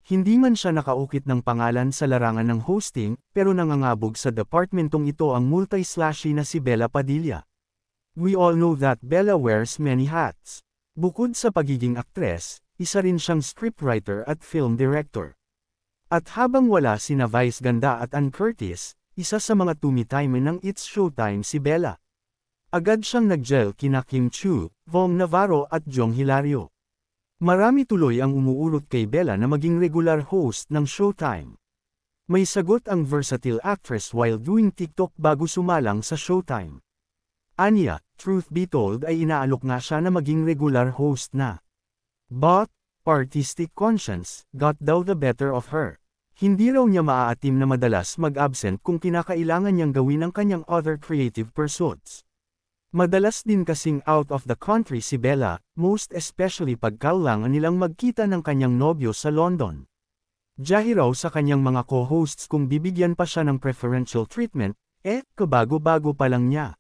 Hindi man siya nakaukit ng pangalan sa larangan ng hosting, pero nangangabog sa departmentong ito ang multi-slashy na si Bella Padilla. We all know that Bella wears many hats. Bukod sa pagiging aktres, isa rin siyang scriptwriter at film director. At habang wala sina Vice Ganda at Ann Curtis, isa sa mga tumitime ng It's Showtime si Bella. Agad siyang nag-gel kina Kim Chiu, Vom Navarro at Jong Hilario. Marami tuloy ang umuulot kay Bella na maging regular host ng Showtime. May sagot ang versatile actress while doing TikTok bago sumalang sa Showtime. Anya, truth be told ay inaalok nga siya na maging regular host na. But, artistic conscience, got daw the better of her. Hindi raw niya maaatim na madalas mag-absent kung kinakailangan niyang gawin ang kanyang other creative pursuits. Madalas din kasing out of the country si Bella, most especially pag kailangan nilang magkita ng kanyang nobyo sa London. Jahi raw sa kanyang mga co-hosts kung bibigyan pa siya ng preferential treatment, kabago-bago pa lang niya.